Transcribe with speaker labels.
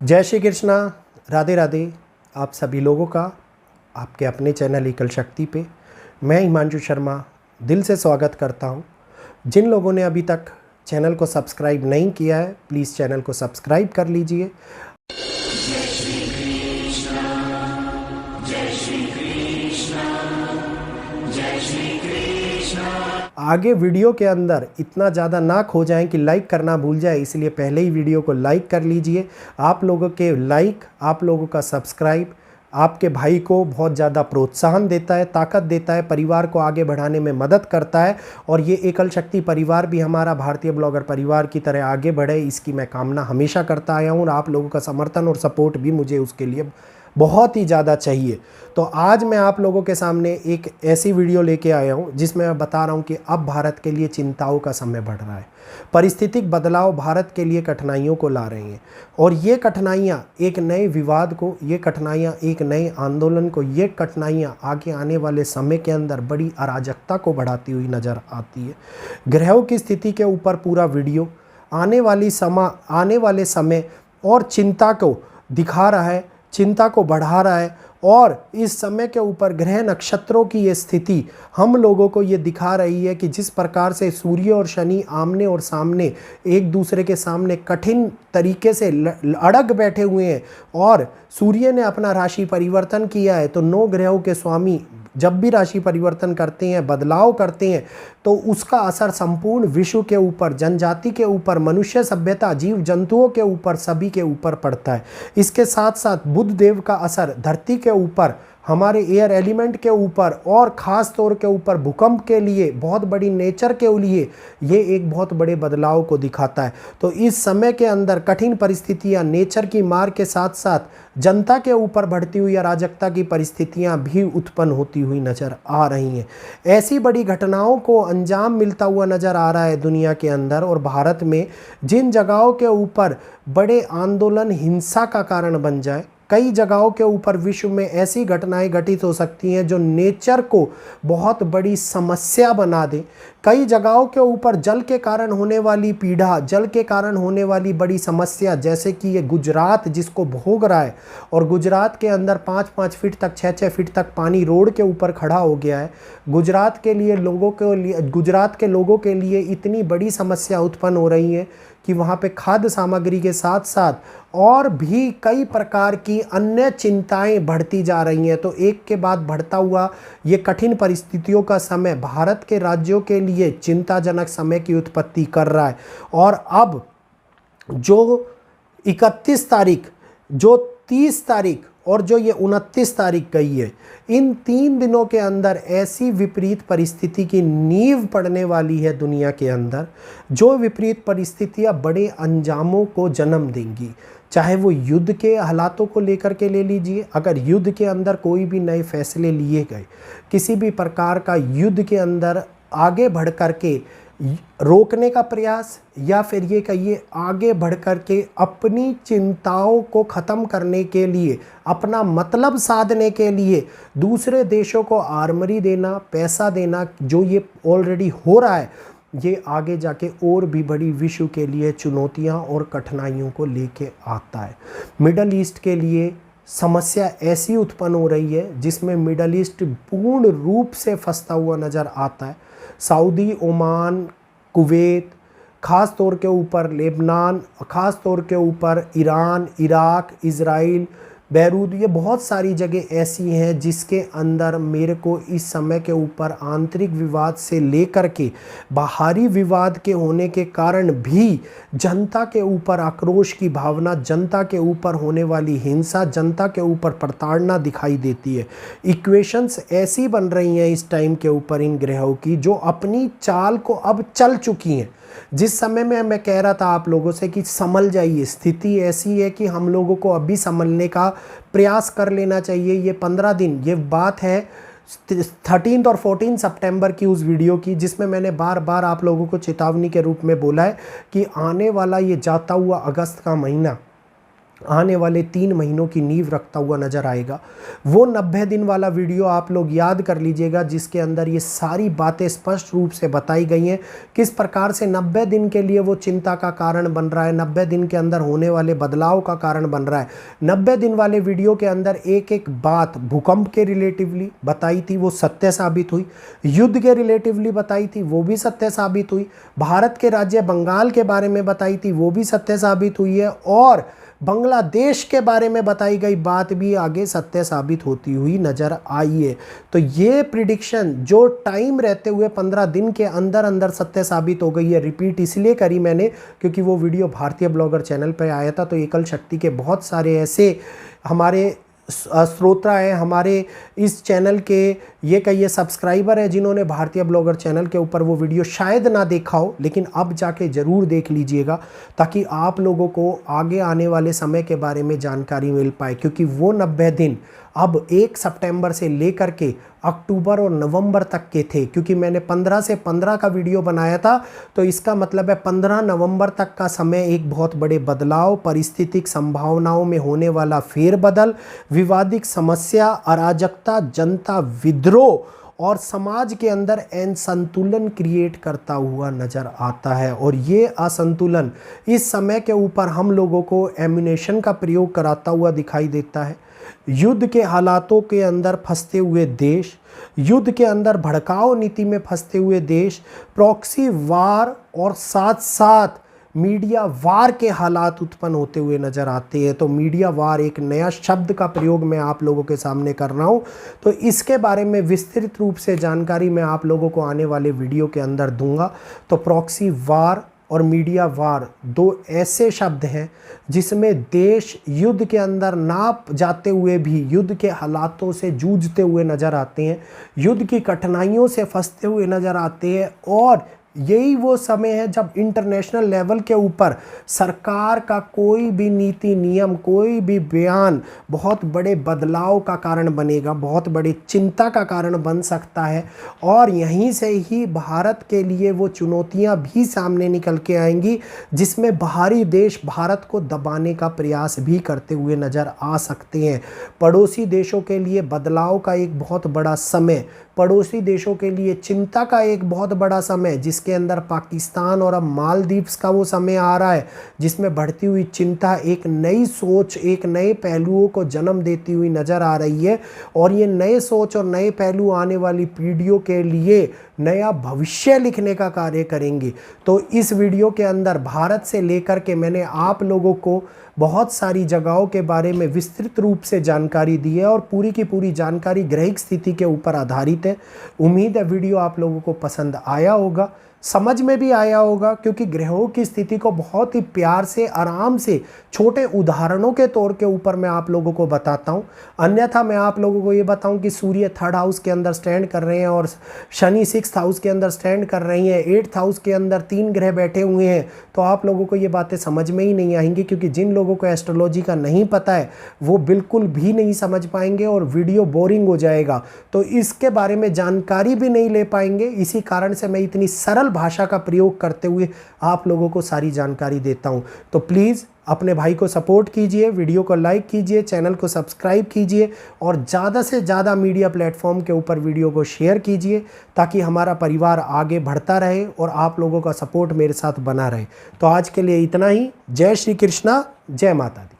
Speaker 1: जय श्री कृष्णा। राधे राधे। आप सभी लोगों का आपके अपने चैनल एकल शक्ति पे मैं हिमांशु शर्मा दिल से स्वागत करता हूं। जिन लोगों ने अभी तक चैनल को सब्सक्राइब नहीं किया है, प्लीज़ चैनल को सब्सक्राइब कर लीजिए। आगे वीडियो के अंदर इतना ज़्यादा ना खो जाएं कि लाइक करना भूल जाए, इसलिए पहले ही वीडियो को लाइक कर लीजिए। आप लोगों के लाइक, आप लोगों का सब्सक्राइब आपके भाई को बहुत ज़्यादा प्रोत्साहन देता है, ताकत देता है, परिवार को आगे बढ़ाने में मदद करता है। और ये एकल शक्ति परिवार भी हमारा भारतीय ब्लॉगर परिवार की तरह आगे बढ़े, इसकी मैं कामना हमेशा करता आया हूँ। और आप लोगों का समर्थन और सपोर्ट भी मुझे उसके लिए बहुत ही ज़्यादा चाहिए। तो आज मैं आप लोगों के सामने एक ऐसी वीडियो लेके आया हूँ जिसमें मैं बता रहा हूँ कि अब भारत के लिए चिंताओं का समय बढ़ रहा है। परिस्थितिक बदलाव भारत के लिए कठिनाइयों को ला रहे हैं, और ये कठिनाइयाँ एक नए विवाद को, ये कठिनाइयाँ एक नए आंदोलन को, ये कठिनाइयाँ आगे आने वाले समय के अंदर बड़ी अराजकता को बढ़ाती हुई नज़र आती है। ग्रहों की स्थिति के ऊपर पूरा वीडियो आने वाले समय और चिंता को दिखा रहा है, चिंता को बढ़ा रहा है। और इस समय के ऊपर ग्रह नक्षत्रों की ये स्थिति हम लोगों को ये दिखा रही है कि जिस प्रकार से सूर्य और शनि आमने और सामने एक दूसरे के सामने कठिन तरीके से अड़ग बैठे हुए हैं, और सूर्य ने अपना राशि परिवर्तन किया है। तो 9 ग्रहों के स्वामी जब भी राशि परिवर्तन करते हैं, बदलाव करते हैं, तो उसका असर संपूर्ण विश्व के ऊपर, जनजाति के ऊपर, मनुष्य सभ्यता, जीव जंतुओं के ऊपर, सभी के ऊपर पड़ता है। इसके साथ साथ बुध देव का असर धरती के ऊपर, हमारे एयर एलिमेंट के ऊपर, और ख़ास तौर के ऊपर भूकंप के लिए, बहुत बड़ी नेचर के लिए ये एक बहुत बड़े बदलाव को दिखाता है। तो इस समय के अंदर कठिन परिस्थितियां, नेचर की मार के साथ साथ जनता के ऊपर बढ़ती हुई अराजकता की परिस्थितियां भी उत्पन्न होती हुई नज़र आ रही हैं। ऐसी बड़ी घटनाओं को अंजाम मिलता हुआ नज़र आ रहा है दुनिया के अंदर। और भारत में जिन जगहों के ऊपर बड़े आंदोलन हिंसा का कारण बन जाए, कई जगहों के ऊपर विश्व में ऐसी घटनाएं घटित हो सकती हैं जो नेचर को बहुत बड़ी समस्या बना दे। कई जगहों के ऊपर जल के कारण होने वाली पीड़ा, जल के कारण होने वाली बड़ी समस्या, जैसे कि ये गुजरात जिसको भोग रहा है, और गुजरात के अंदर 5-5 फीट तक, 6-6 फीट तक पानी रोड के ऊपर खड़ा हो गया है। गुजरात के लोगों के लिए इतनी बड़ी समस्या उत्पन्न हो रही है कि वहाँ पे खाद्य सामग्री के साथ साथ और भी कई प्रकार की अन्य चिंताएं बढ़ती जा रही हैं। तो एक के बाद बढ़ता हुआ ये कठिन परिस्थितियों का समय भारत के राज्यों के लिए चिंताजनक समय की उत्पत्ति कर रहा है। और अब जो 31 तारीख, जो 30 तारीख और जो ये 29 तारीख गई है, इन 3 दिनों के अंदर ऐसी विपरीत परिस्थिति की नींव पड़ने वाली है दुनिया के अंदर, जो विपरीत परिस्थितियां बड़े अंजामों को जन्म देंगी। चाहे वो युद्ध के हालातों को लेकर के ले लीजिए, अगर युद्ध के अंदर कोई भी नए फैसले लिए गए, किसी भी प्रकार का युद्ध के अंदर आगे बढ़ कर के रोकने का प्रयास, या फिर ये कहिए आगे बढ़ कर के अपनी चिंताओं को ख़त्म करने के लिए, अपना मतलब साधने के लिए दूसरे देशों को आर्मरी देना, पैसा देना, जो ये ऑलरेडी हो रहा है, ये आगे जाके और भी बड़ी विश्व के लिए चुनौतियां और कठिनाइयों को लेके आता है। मिडल ईस्ट के लिए समस्या ऐसी उत्पन्न हो रही है जिसमें मिडल ईस्ट पूर्ण रूप से फंसता हुआ नज़र आता है। सऊदी, ओमान, कुवैत, ख़ास तौर के ऊपर लेबनान, ख़ास तौर के ऊपर ईरान, इराक, इज़राइल, बैरूत, ये बहुत सारी जगह ऐसी हैं जिसके अंदर मेरे को इस समय के ऊपर आंतरिक विवाद से लेकर के बाहरी विवाद के होने के कारण भी जनता के ऊपर आक्रोश की भावना, जनता के ऊपर होने वाली हिंसा, जनता के ऊपर प्रताड़ना दिखाई देती है। इक्वेशंस ऐसी बन रही हैं इस टाइम के ऊपर इन ग्रहों की, जो अपनी चाल को अब चल चुकी हैं। जिस समय में मैं कह रहा था आप लोगों से कि संभल जाइए, स्थिति ऐसी है कि हम लोगों को अभी संभलने का प्रयास कर लेना चाहिए। ये 15 दिन, ये बात है 13 और 14 सितंबर की उस वीडियो की, जिसमें मैंने बार बार आप लोगों को चेतावनी के रूप में बोला है कि आने वाला ये जाता हुआ अगस्त का महीना आने वाले 3 महीनों की नींव रखता हुआ नज़र आएगा। वो 90 दिन वाला वीडियो आप लोग याद कर लीजिएगा, जिसके अंदर ये सारी बातें स्पष्ट रूप से बताई गई हैं, किस प्रकार से 90 दिन के लिए वो चिंता का कारण बन रहा है, 90 दिन के अंदर होने वाले बदलाव का कारण बन रहा है। 90 दिन वाले वीडियो के अंदर एक एक बात भूकंप के रिलेटिवली बताई थी, वो सत्य साबित हुई। युद्ध के रिलेटिवली बताई थी, वो भी सत्य साबित हुई। भारत के राज्य बंगाल के बारे में बताई थी, वो भी सत्य साबित हुई है। और बांग्लादेश के बारे में बताई गई बात भी आगे सत्य साबित होती हुई नजर आई है। तो ये प्रिडिक्शन जो टाइम रहते हुए 15 दिन के अंदर अंदर सत्य साबित हो गई है। रिपीट इसलिए करी मैंने क्योंकि वो वीडियो भारतीय ब्लॉगर चैनल पर आया था, तो एकल शक्ति के बहुत सारे ऐसे हमारे श्रोता हैं, हमारे इस चैनल के ये कहिए सब्सक्राइबर है, जिन्होंने भारतीय ब्लॉगर चैनल के ऊपर वो वीडियो शायद ना देखा हो, लेकिन अब जाके ज़रूर देख लीजिएगा, ताकि आप लोगों को आगे आने वाले समय के बारे में जानकारी मिल पाए। क्योंकि वो 90 दिन अब 1 सितंबर से लेकर के अक्टूबर और नवंबर तक के थे। क्योंकि मैंने 15 से 15 का वीडियो बनाया था, तो इसका मतलब है 15 नवंबर तक का समय एक बहुत बड़े बदलाव, परिस्थितिक संभावनाओं में होने वाला फेरबदल, विवादित समस्या, अराजकता, जनता विद्रोह और समाज के अंदर असंतुलन क्रिएट करता हुआ नज़र आता है। और ये असंतुलन इस समय के ऊपर हम लोगों को एम्यूनेशन का प्रयोग कराता हुआ दिखाई देता है। युद्ध के हालातों के अंदर फंसते हुए देश, युद्ध के अंदर भड़काऊ नीति में फंसते हुए देश, प्रॉक्सी वार और साथ साथ मीडिया वार के हालात उत्पन्न होते हुए नज़र आते हैं। तो मीडिया वार एक नया शब्द का प्रयोग मैं आप लोगों के सामने कर रहा हूँ, तो इसके बारे में विस्तृत रूप से जानकारी मैं आप लोगों को आने वाले वीडियो के अंदर दूंगा। तो प्रॉक्सी वार और मीडिया वार 2 ऐसे शब्द हैं जिसमें देश युद्ध के अंदर ना जाते हुए भी युद्ध के हालातों से जूझते हुए नज़र आते हैं, युद्ध की कठिनाइयों से फंसते हुए नज़र आते हैं। और यही वो समय है जब इंटरनेशनल लेवल के ऊपर सरकार का कोई भी नीति नियम, कोई भी बयान बहुत बड़े बदलाव का कारण बनेगा, बहुत बड़ी चिंता का कारण बन सकता है। और यहीं से ही भारत के लिए वो चुनौतियां भी सामने निकल के आएंगी, जिसमें बाहरी देश भारत को दबाने का प्रयास भी करते हुए नज़र आ सकते हैं। पड़ोसी देशों के लिए बदलाव का एक बहुत बड़ा समय, पड़ोसी देशों के लिए चिंता का एक बहुत बड़ा समय, जिसके अंदर पाकिस्तान और अब मालदीव्स का वो समय आ रहा है, जिसमें बढ़ती हुई चिंता एक नई सोच, एक नए पहलुओं को जन्म देती हुई नज़र आ रही है। और ये नए सोच और नए पहलू आने वाली पीढ़ियों के लिए नया भविष्य लिखने का कार्य करेंगे। तो इस वीडियो के अंदर भारत से लेकर के मैंने आप लोगों को बहुत सारी जगहों के बारे में विस्तृत रूप से जानकारी दी है, और पूरी की पूरी जानकारी ग्रहिक स्थिति के ऊपर आधारित है। उम्मीद है वीडियो आप लोगों को पसंद आया होगा, समझ में भी आया होगा, क्योंकि ग्रहों की स्थिति को बहुत ही प्यार से, आराम से, छोटे उदाहरणों के तौर के ऊपर मैं आप लोगों को बताता हूं। अन्यथा मैं आप लोगों को ये बताऊं कि सूर्य 3rd हाउस के अंदर स्टैंड कर रहे हैं और शनि 6th हाउस के अंदर स्टैंड कर रही हैं, 8th हाउस के अंदर 3 ग्रह बैठे हुए हैं, तो आप लोगों को ये बातें समझ में ही नहीं आएंगी। क्योंकि जिन लोगों को एस्ट्रोलॉजी का नहीं पता है वो बिल्कुल भी नहीं समझ पाएंगे और वीडियो बोरिंग हो जाएगा, तो इसके बारे में जानकारी भी नहीं ले पाएंगे। इसी कारण से मैं इतनी सरल भाषा का प्रयोग करते हुए आप लोगों को सारी जानकारी देता हूं। तो प्लीज़ अपने भाई को सपोर्ट कीजिए, वीडियो को लाइक कीजिए, चैनल को सब्सक्राइब कीजिए और ज़्यादा से ज़्यादा मीडिया प्लेटफॉर्म के ऊपर वीडियो को शेयर कीजिए, ताकि हमारा परिवार आगे बढ़ता रहे और आप लोगों का सपोर्ट मेरे साथ बना रहे। तो आज के लिए इतना ही। जय श्री कृष्णा, जय माता दी।